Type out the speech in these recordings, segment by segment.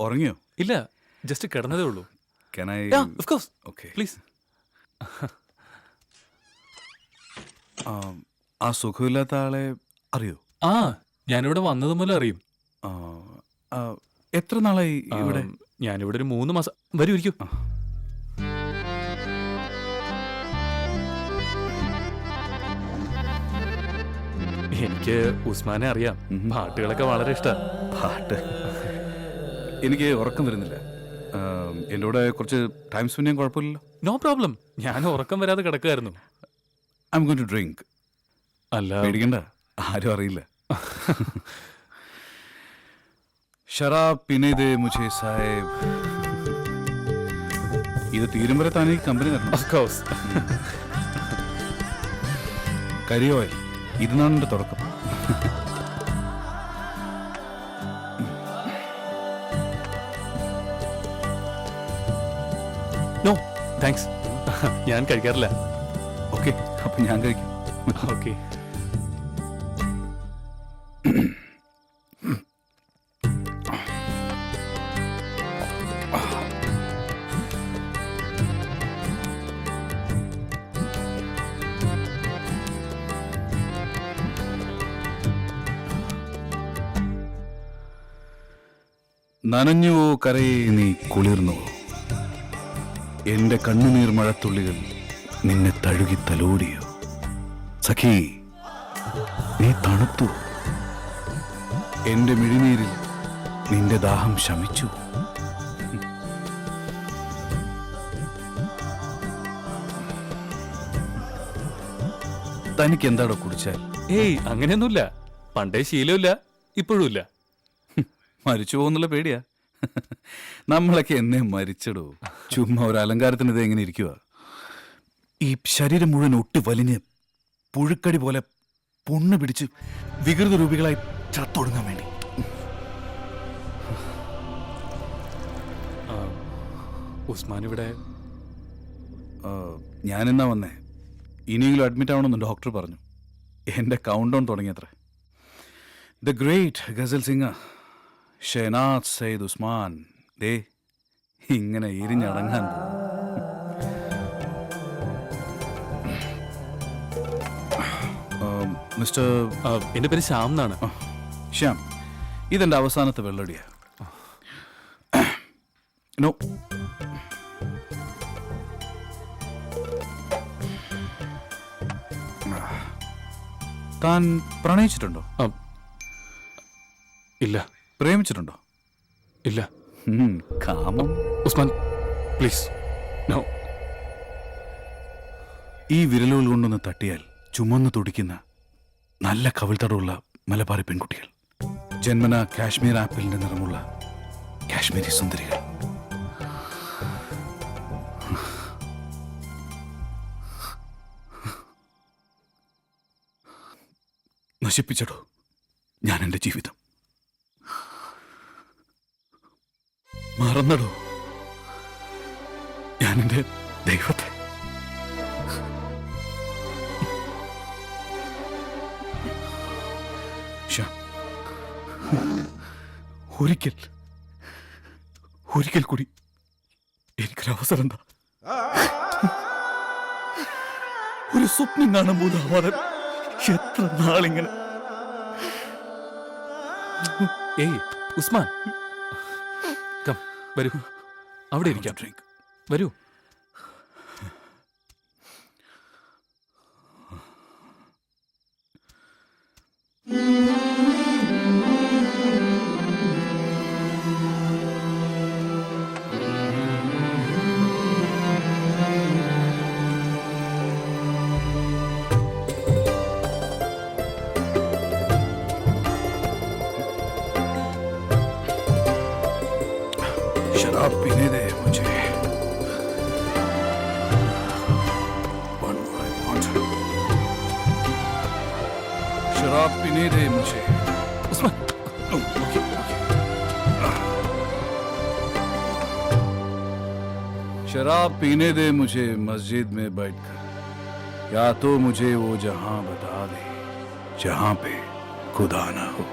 ഉറങ്ങിയോ? ഇല്ല, ജസ്റ്റ് കിടന്നതേ ഉള്ളൂ. Can I? Of course. Okay. Please. ആ സുഖമില്ലാത്ത ആളെ അറിയോ? ആ, ഞാനിവിടെ വന്നത് മൂലം അറിയും. എത്ര നാളായി ഇവിടെ? ഞാനിവിടെ ഒരു 3 മാസം. വരൂ, ഇരിക്കൂ. എനിക്ക് ഉസ്മാനെ അറിയാം. പാട്ടുകളൊക്കെ വളരെ ഇഷ്ടമാണ്. പാട്ട് എനിക്ക് ഉറക്കം വരുന്നില്ല. എൻ്റെ കൂടെ കുറച്ച് ടൈം സ്പെൻഡ് ചെയ്യാൻ കുഴപ്പമില്ലല്ലോ? No problem. ഞാൻ ഉറക്കം വരാതെ കിടക്കുമായിരുന്നു. I am going to drink. അല്ല, പേടിക്കണ്ട, ആരും അറിയില്ല. ശരാബ് പിനേദേ മുझे സാഹിബ്. ഇത് തീരും വരെ താനേ കമ്പനി തരണം. Of course. കരിയോയിൽ ഇതാണ് എൻ്റെ തുടക്കം. No thanks. ഞാൻ കഴിക്കാറില്ല. ഓക്കെ, അപ്പൊ ഞാൻ കഴിക്കാം. ഓക്കെ. നനഞ്ഞുവോ കരയെ നീ കുളിർന്നുവോ, എന്റെ കണ്ണുനീർ മഴത്തുള്ളികൾ നിന്നെ തഴുകി തലോടിയോ? സഖി നീ തണുത്തു, എന്റെ മിഴിനീരിൽ നിന്റെ ദാഹം ശമിച്ചു. തനിക്ക് എന്താടോ കുടിച്ചാൽ? ഏയ്, അങ്ങനെയൊന്നുമില്ല. പണ്ടേ ശീലമില്ല, ഇപ്പോഴും ഇല്ല. മരിച്ചു പോകുന്നുള്ള പേടിയാ? നമ്മളൊക്കെ എന്നെ മരിച്ചടോ. ചുമ്മാ ഒരു അലങ്കാരത്തിന് ഇത് എങ്ങനെ ഇരിക്കുക? ഈ ശരീരം മുഴുവൻ ഒട്ടി വലിഞ്ഞ് പുഴുക്കടി പോലെ പൊണ്ണ് പിടിച്ച് വികൃത രൂപികളായി ചത്തൊടുങ്ങാൻ വേണ്ടി. ഉസ്മാൻ ഇവിടെ? ഞാനെന്നാ വന്നേ. ഇനിയെങ്കിലും അഡ്മിറ്റ് ആവണമെന്ന് ഡോക്ടർ പറഞ്ഞു. എൻ്റെ കൗണ്ട് ഡൗൺ തുടങ്ങിയത്ര. The great ghazal singer Shehnad Sayyid Usman ദേ ഇങ്ങനെ എരിഞ്ഞടങ്ങാൻ പോകും. മിസ്റ്റർ, എൻ്റെ പേര് ശ്യാം എന്നാണ്. ശ്യാം, ഇതെൻ്റെ അവസാനത്തെ വെള്ളടിയാ. നോ, താൻ പ്രണയിച്ചിട്ടുണ്ടോ? ഇല്ല. പ്രേമിച്ചിട്ടുണ്ടോ? ഇല്ല. കാമം? Usman please, no. ഈ വിരലുകൾ കൊണ്ടൊന്ന് തട്ടിയാൽ ചുമന്ന് തുടിക്കുന്ന നല്ല കവിൾത്തടമുള്ള മലബാറി പെൺകുട്ടികൾ, ജന്മന കാശ്മീർ ആപ്പിളിന്റെ നിറമുള്ള കാശ്മീരി സുന്ദരികൾ. നശിപ്പിച്ചടോ ഞാൻ എൻ്റെ ജീവിതം. മറന്നടോ ഞാൻ എൻ്റെ ദൈവത്തെ. ഒരിക്കൽ കൂടി എനിക്കൊരവസരം എന്താ? ഒരു സ്വപ്നം കാണാൻ പോലും ആവാതെ എത്ര നാളിങ്ങനെ. ഏയ് ഉസ്മാൻ, കം, വരൂ, അവിടെ ഇരിക്കാം. ഡ്രിങ്ക്. വരൂ. शराब पीने दे मुझे. One more I want. शराब पीने दे मुझे. ഉസ്മാൻ, Okay. शराब पीने दे मुझे मस्जिद में बैठकर, या तो मुझे वो जहां बता दे जहां पे खुदा ना हो.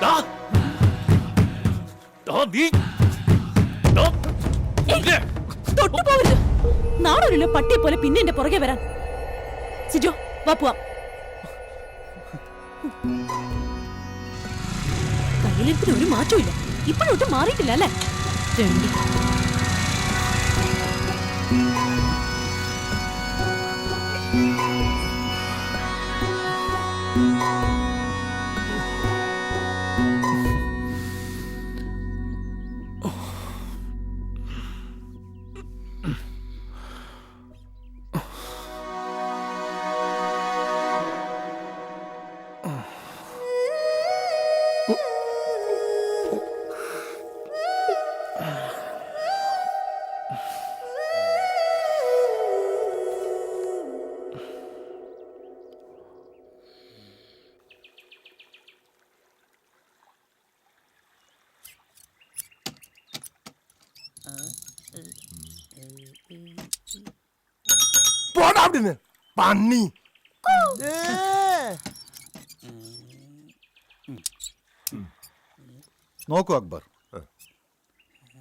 ദാ. ദാ നീ. ദാ. ഇല്ലേ? തൊട്ടുപോകരുത്. നാളൊരു പട്ടിയെ പോലെ പിന്നെ എന്റെ പുറകെ വരാൻ. സിജോ വാ പോവാം. കയ്യിലെടുത്തിന് ഒരു മാറ്റവും ഇല്ല. ഇപ്പോഴൊട്ടും മാറിയിട്ടില്ല അല്ലേ? രണ്ടി. പോടാ അവിടുന്ന് പന്നി. നോക്കൂ അക്ബർ,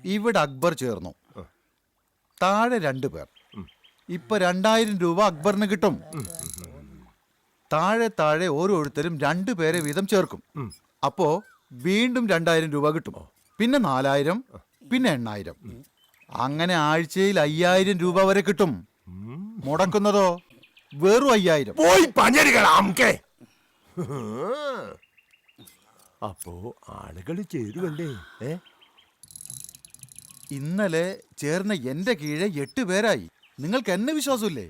ഇവിടെ അക്ബർ ചേർന്നു, താഴെ 2 പേർ. ഇപ്പൊ 2000 രൂപ അക്ബറിന് കിട്ടും. താഴെ താഴെ ഓരോരുത്തരും 2 പേരെ വീതം ചേർക്കും. അപ്പോ വീണ്ടും 2000 രൂപ കിട്ടും. പിന്നെ 4000, പിന്നെ 8000, അങ്ങനെ ആഴ്ചയിൽ 5000 രൂപ വരെ കിട്ടും. മുടക്കുന്നതോ വെറും 5000. പോയി പഞ്ഞരികളാമേ. അപ്പോ ആളുകൾ ചേരുവല്ലേ? ഇന്നലെ ചേർന്ന എന്റെ കീഴെ 8 പേരായി. നിങ്ങൾക്ക് എന്നെ വിശ്വാസമില്ലേ?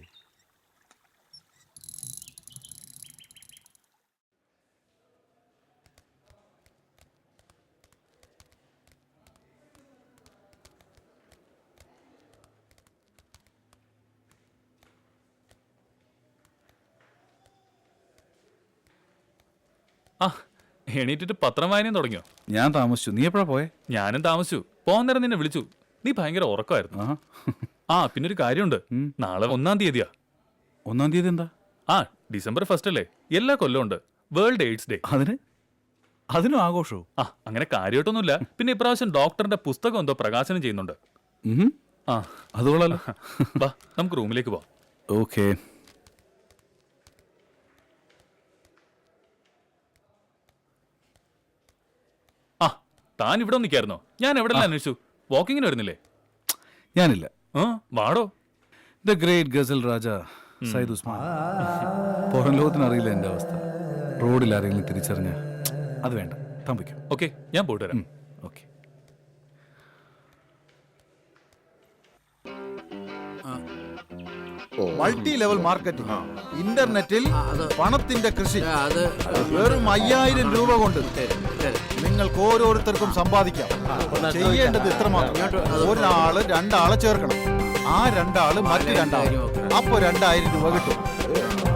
ആ എണീറ്റിട്ട് പത്രം വായനയും തുടങ്ങിയോ? ഞാൻ താമസിച്ചു. നീ എപ്പോഴാ പോയെ? ഞാനും താമസിച്ചു. പോകാൻ നേരം നിന്നെ വിളിച്ചു. നീ ഭയങ്കര ഉറക്കമായിരുന്നു. ആഹാ. ആ പിന്നൊരു കാര്യമുണ്ട്. നാളെ 1-ാം തീയതിയാ. 1-ാം തീയതി എന്താ? ആ December 1 അല്ലേ? എല്ലാ കൊല്ലവും ഉണ്ട് വേൾഡ് എയ്ഡ്സ് ഡേ. അതിനും ആഘോഷവും? ആ അങ്ങനെ കാര്യമായിട്ടൊന്നുമില്ല. പിന്നെ ഇപ്രാവശ്യം ഡോക്ടറിന്റെ പുസ്തകം എന്തോ പ്രകാശനം ചെയ്യുന്നുണ്ട്. ആ അതുകൊള്ളാലോ. വാ നമുക്ക് റൂമിലേക്ക് പോവാം. ഓക്കെ. ആ താൻ ഇവിടെ നിൽക്കായിരുന്നോ? ഞാൻ എവിടെല്ലാം അന്വേഷിച്ചു. വാക്കിങ്ങിന് വരുന്നില്ലേ? ഞാനില്ല. ആ വാടോ. ദ ഗ്രേറ്റ് ഗസൽ രാജ സയ്യിദ് ഉസ്മാൻ. പുറം ലോകത്തിന് അറിയില്ല എന്റെ അവസ്ഥ. റോഡിൽ ആരെങ്കിലും തിരിച്ചറിഞ്ഞ അത് വേണ്ട, തമ്പിക്കും. ഓക്കെ ഞാൻ പോയിട്ട് വരാം. ഓക്കെ. മൾട്ടി ലെവൽ മാർക്കറ്റിംഗ്, ഇന്റർനെറ്റിൽ പണത്തിന്റെ കൃഷി. വെറും 5000 രൂപ കൊണ്ട് നിങ്ങൾക്ക് ഓരോരുത്തർക്കും സമ്പാദിക്കാം. ചെയ്യേണ്ടത് ഇത്രമാത്രം: ഒരാള് 2 ആളെ ചേർക്കണം. ആ 2 ആള് മറ്റ് 2 ആള്. അപ്പൊ 2000 രൂപ കിട്ടും.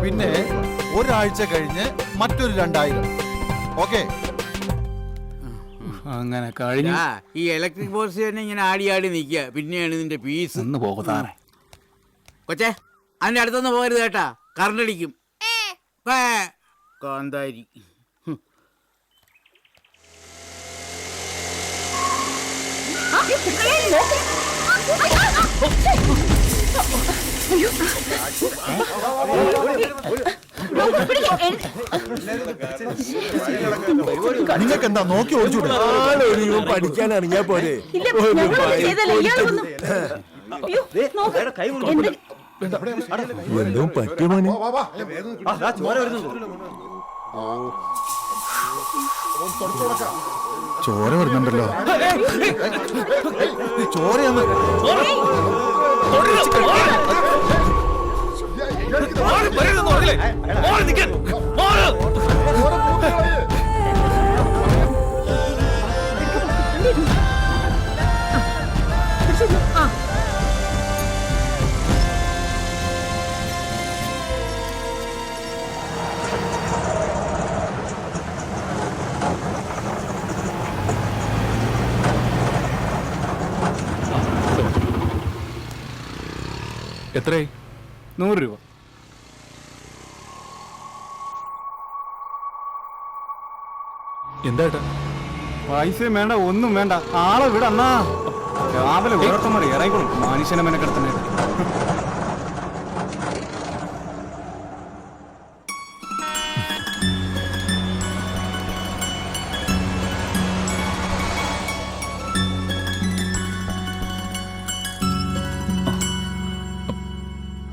പിന്നെ ഒരാഴ്ച കഴിഞ്ഞ് മറ്റൊരു 2000. ഓക്കെ? അങ്ങനെ കഴിഞ്ഞു. ഈ ഇലക്ട്രിക് ബോക്സ് തന്നെ ഇങ്ങനെ ആടി ആടി നിൽക്കുക. പിന്നെയാണ് നിന്റെ പീസ്. ഒന്ന് പോകത്താറേ. കൊച്ചേ അതിന്റെ അടുത്തൊന്നും പോകരുത് കേട്ടാ, കറണ്ട് അടിക്കും. കാന്താരി. നിങ്ങൾക്ക് എന്താ നോക്കി ഓടിച്ചൂടെ? പഠിക്കാൻ ഇറങ്ങിയാ പോലെ. എന്തോ പറ്റുമോനെ? ചോര വരുന്നുണ്ടല്ലോ. ചോരയാണ്. എത്രയായി? 100 രൂപ. എന്താ ഏട്ടാ? പൈസയും വേണ്ട, ഒന്നും വേണ്ട, ആളെ വിട അണ്ണാ. രാവിലെ ഓരോരുത്തന്മാർ ഇറങ്ങിക്കോളും മനുഷ്യനെ മെനക്കെടുത്തന്നെ.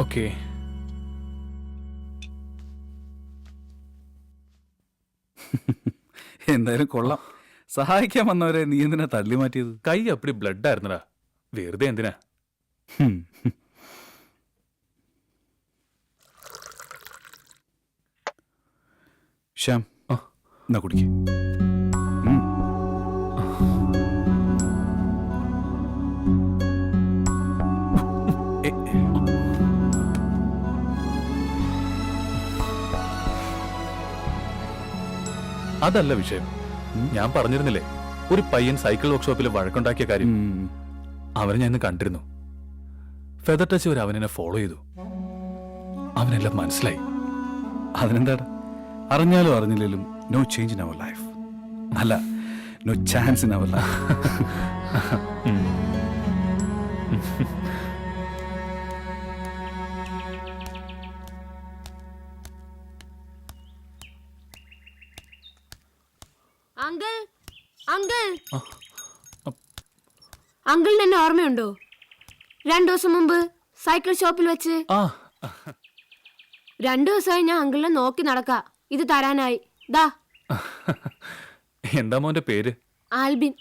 ഓക്കേ. എന്തായാലും കൊള്ളാം. സഹായിക്കാൻ വന്നവരെ നീ എന്തിനാ തള്ളി മാറ്റിയത്? കൈ അപ്പടി ബ്ലഡ് ആയിരുന്നടാ, വെറുതെ എന്തിനാ? ഹും. ശ്യാം, എന്നാ കുടിക്ക്. അതല്ല വിഷയം. ഞാൻ പറഞ്ഞിരുന്നില്ലേ ഒരു പയ്യൻ സൈക്കിൾ വർക്ക്ഷോപ്പിൽ വഴക്കുണ്ടാക്കിയ കാര്യം. അവനെ ഞാൻ ഇന്ന് കണ്ടിരുന്നു. ഫെദർ ടച്ച് വരെ അവനെന്നെ ഫോളോ ചെയ്തു. അവനെല്ലാം മനസ്സിലായി. അതിനെന്താടാ, അറിഞ്ഞാലും അറിഞ്ഞില്ലേലും no change in our life. അല്ല, no chance in our life. Uncle uncle അങ്കിളിന് എന്നെ ഓർമ്മയുണ്ടോ? 2 ദിവസം മുമ്പ് സൈക്കിൾ ഷോപ്പിൽ വെച്ച്. ആ 2 ദിവസമായി ഞാൻ അങ്കിളിനെ നോക്കി നടക്ക ഇത് തരാനായി. ദാ. എന്താ മോന്റെ പേര്? ആൽബിൻ.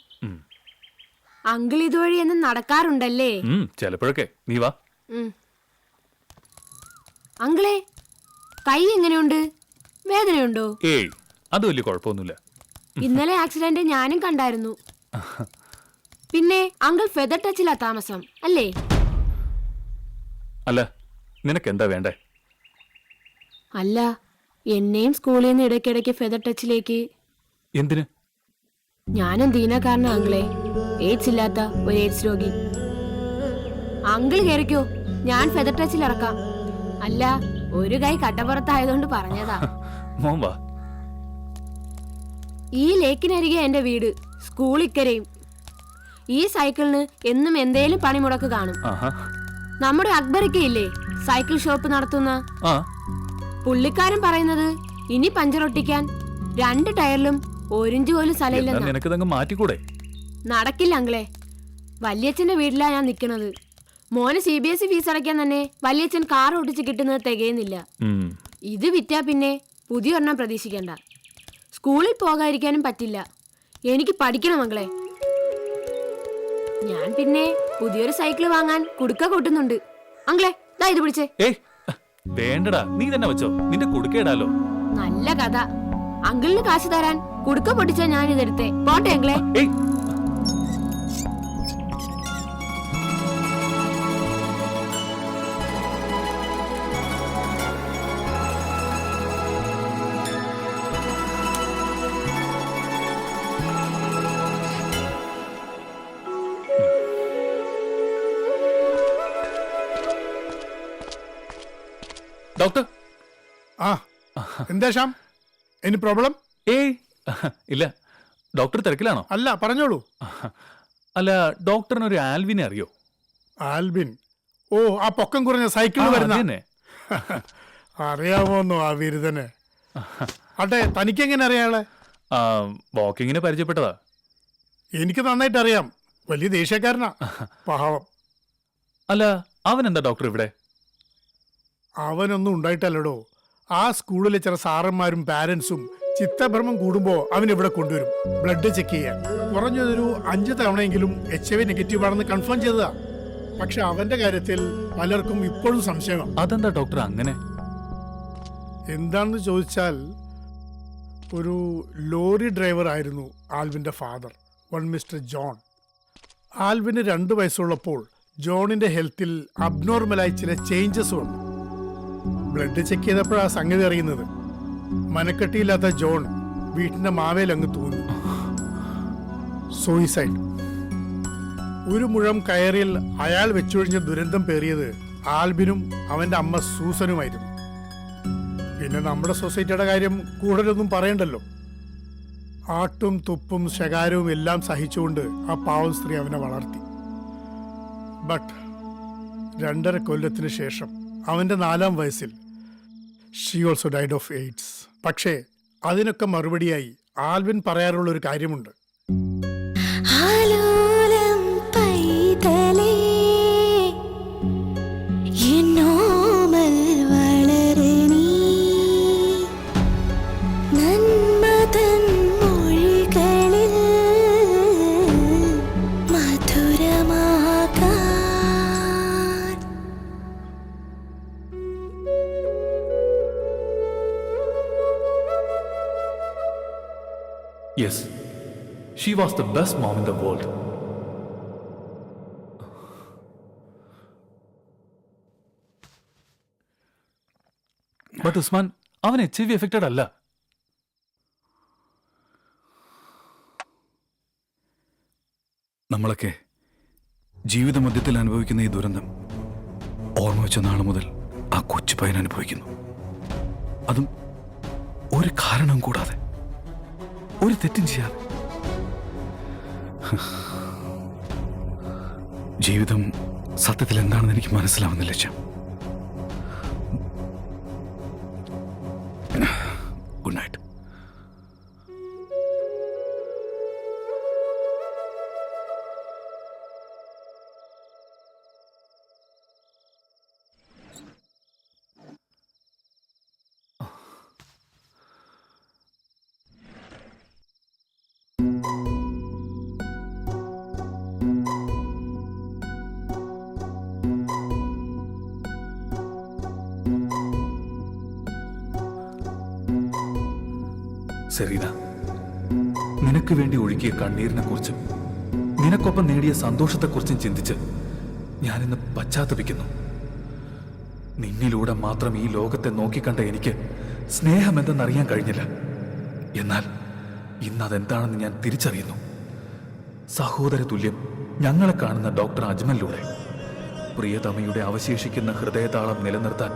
അങ്കിൾ ഇതുവഴി എന്ന് നടക്കാറുണ്ടല്ലേ? ചിലപ്പോഴൊക്കെ. നീ വാ. അങ്കിളെ, കൈ എങ്ങനെയുണ്ട്? വേദനയുണ്ടോ? ഏയ്, അത് വലിയ കുഴപ്പമൊന്നുമില്ല. ഇന്നലെ ആക്സിഡന്റ് ഞാനും കണ്ടായിരുന്നു. പിന്നെ അങ്കിൾ ഫെദർ ടച്ചിലാ താമസം അല്ലേ? അല്ല, നിനക്ക് എന്താ വേണ്ടേ? അല്ല, എന്നെയും സ്കൂളിൽ നിന്ന് ഇടയ്ക്കിടയ്ക്ക് ഫെദർ ടച്ചിലേക്ക്. എന്തിന്? ഞാനും ദീനക്കാരനാ അങ്കിളെ, എയ്ഡ്സ് ഇല്ലാത്ത ഒരു എയ്ഡ്സ് രോഗി. അങ്കിൾ കയറിക്കോ, ഞാൻ ഫെദർ ടച്ചിൽ ഇറക്കാം. അല്ല, ഒരു കൈ കട്ടപ്പുറത്തായതുകൊണ്ട് പറഞ്ഞതാ. മോൻ വാ. ഈ ലേക്കിനരികെ എന്റെ വീട്, സ്കൂൾ ഇക്കരയും. ഈ സൈക്കിളിന് എന്നും എന്തേലും പണിമുടക്ക് കാണും. നമ്മുടെ അക്ബറിക്കയില്ലേ സൈക്കിൾ ഷോപ്പ് നടത്തുന്ന, പുള്ളിക്കാരൻ പറയുന്നത് ഇനി പഞ്ചറൊട്ടിക്കാൻ 2 ടയറിലും 1 ഇഞ്ച് പോലും സ്ഥലമില്ലെന്നാ. നിനക്ക് മാറ്റിക്കൂടെ? നടക്കില്ല അങ്കിളെ. വല്യച്ഛന്റെ വീട്ടിലാ ഞാൻ നിക്കണത്. മോന് CBSE ഫീസ് അടയ്ക്കാൻ തന്നെ വല്യച്ഛൻ കാർ ഓടിച്ച് കിട്ടുന്നത് തികയുന്നില്ല. ഇത് വിറ്റാ പിന്നെ പുതിയൊരെണ്ണം പ്രതീക്ഷിക്കണ്ട. സ്കൂളിൽ പോകാതിരിക്കാനും പറ്റില്ല. എനിക്ക് പഠിക്കണം മകളെ. ഞാൻ പിന്നെ പുതിയൊരു സൈക്കിൾ വാങ്ങാൻ കുടുക്ക കൂട്ടുന്നുണ്ട്. അങ്കിളെ, ദാ ഇത് പിടിച്ചേ. ഏയ് വേണ്ടടാ, നീ തന്നെ വെച്ചോ, നിന്റെ കുടുക്കേടാലോ. നല്ല കഥ. അങ്കിളിന് കാശ് തരാൻ കുടുക്ക പൊട്ടിച്ചാ ഞാൻ ഇതെടുത്തേ. പോട്ടെ അങ്കിളെ. ഏയ് ഡോക്ടർ. എന്താ ശ്യാം, എനി പ്രോബ്ലം? ഏയ് ഇല്ല. ഡോക്ടർ തിരക്കിലാണോ? അല്ല, പറഞ്ഞോളൂ. അല്ല, ഡോക്ടറിന് ഒരു ആൽവിനെ അറിയോ? ആൽബിൻ? ഓ, ആ പൊക്കം കുറഞ്ഞ സൈക്കിളിൽ വരുന്ന. അറിയാമോന്നോ ആ ബിരുദന്? അട്ടെ, തനിക്കെങ്ങനെ അറിയാളെ? വാക്കിങ്ങിന് പരിചയപ്പെട്ടതാ. എനിക്ക് നന്നായിട്ട് അറിയാം. വലിയ ദേഷ്യക്കാരനാ, പാവം. അല്ല, അവൻ എന്താ ഡോക്ടർ ഇവിടെ? അവനൊന്നും ഉണ്ടായിട്ടല്ലടോ. ആ സ്കൂളിലെ ചില സാറന്മാരും പാരന്റ്സും ചിത്തഭ്രമം കൂടുമ്പോ അവനിവിടെ കൊണ്ടുവരും ബ്ലഡ് ചെക്ക് ചെയ്യാൻ. കുറഞ്ഞതൊരു 5 തവണയെങ്കിലും HIV നെഗറ്റീവ് ആണെന്ന് കൺഫേം ചെയ്തതാ. പക്ഷെ അവന്റെ കാര്യത്തിൽ പലർക്കും ഇപ്പോഴും സംശയമാണ്. അതെന്താ ഡോക്ടർ അങ്ങനെ? എന്താണെന്ന് ചോദിച്ചാൽ, ഒരു ലോറി ഡ്രൈവർ ആയിരുന്നു ആൽവിന്റെ ഫാദർ, മിസ്റ്റർ ജോൺ. ആൽവിന് 2 വയസ്സുള്ളപ്പോൾ ജോണിന്റെ ഹെൽത്തിൽ അബ്നോർമലായി ചില ചേഞ്ചസ് വന്നു. ബ്ലഡ് ചെക്ക് ചെയ്തപ്പോഴാണ് സംഗതി അറിയുന്നത്. മനക്കെട്ടിയില്ലാത്ത ജോൺ വീട്ടിന്റെ മാവേലങ്ങ് തൂങ്ങി. സൂയിസൈഡ്. ഒരു മുഴം കയറിൽ അയാൾ വെച്ചൊഴിഞ്ഞ ദുരന്തം പേറിയത് ആൽബിനും അവന്റെ അമ്മ സൂസനുമായിരുന്നു. പിന്നെ നമ്മുടെ സൊസൈറ്റിയുടെ കാര്യം കൂടുതലൊന്നും പറയണ്ടല്ലോ. ആട്ടും തുപ്പും ശകാരവും എല്ലാം സഹിച്ചുകൊണ്ട് ആ പാവം സ്ത്രീ അവനെ വളർത്തി. ബട്ട് 2.5 കൊല്ലത്തിന് ശേഷം അവന്റെ 4-ാം വയസ്സിൽ she also died of AIDS. പക്ഷേ അതിനൊക്കെ മറുപടിയായി ആൽവിൻ പറയാറുള്ള ഒരു കാര്യമുണ്ട്. Yes, she was the best mom in the world. But Usman, അവൻ HIV affected അല്ല. നമ്മളൊക്കെ ജീവിത മധ്യത്തിൽ അനുഭവിക്കുന്ന ഈ ദുരന്തം ഓർമ്മ വെച്ച നാൾ മുതൽ ആ കൊച്ചു പയ്യൻ അനുഭവിക്കുന്നു. അതും ഒരു കാരണം കൂടാതെ, ഒരു തെറ്റും ചെയ്യാതെ. ജീവിതം സത്യത്തിൽ എന്താണെന്ന് എനിക്ക് മനസ്സിലാവുന്നില്ല. Good night. സെറീന, നിനക്ക് വേണ്ടി ഒഴുകിയ കണ്ണീരിനെ കുറിച്ചും നിനക്കൊപ്പം നേടിയ സന്തോഷത്തെക്കുറിച്ചും ചിന്തിച്ച് ഞാനിന്ന് പശ്ചാത്തപിക്കുന്നു. നിന്നിലൂടെ മാത്രം ഈ ലോകത്തെ നോക്കിക്കണ്ട എനിക്ക് സ്നേഹമെന്തെന്നറിയാൻ കഴിഞ്ഞില്ല. എന്നാൽ ഇന്നതെന്താണെന്ന് ഞാൻ തിരിച്ചറിയുന്നു. സഹോദര തുല്യം ഞങ്ങളെ കാണുന്ന ഡോക്ടർ അജ്മലിലൂടെ, പ്രിയതമയുടെ അവശേഷിക്കുന്ന ഹൃദയതാളം നിലനിർത്താൻ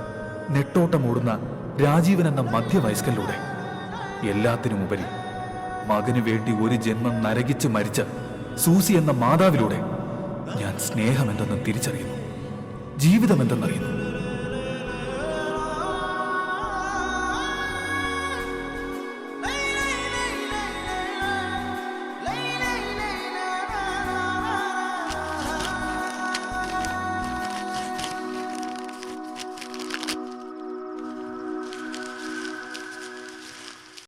നെട്ടോട്ടമോടുന്ന രാജീവൻ എന്ന മധ്യവയസ്കനിലൂടെ, എല്ലാത്തിനുമുപരി മകനു വേണ്ടി ഒരു ജന്മം നരകിച്ച് മരിച്ച സൂസി എന്ന മാതാവിലൂടെ ഞാൻ സ്നേഹമെന്തെന്ന് തിരിച്ചറിയുന്നു, ജീവിതമെന്തെന്നറിയുന്നു.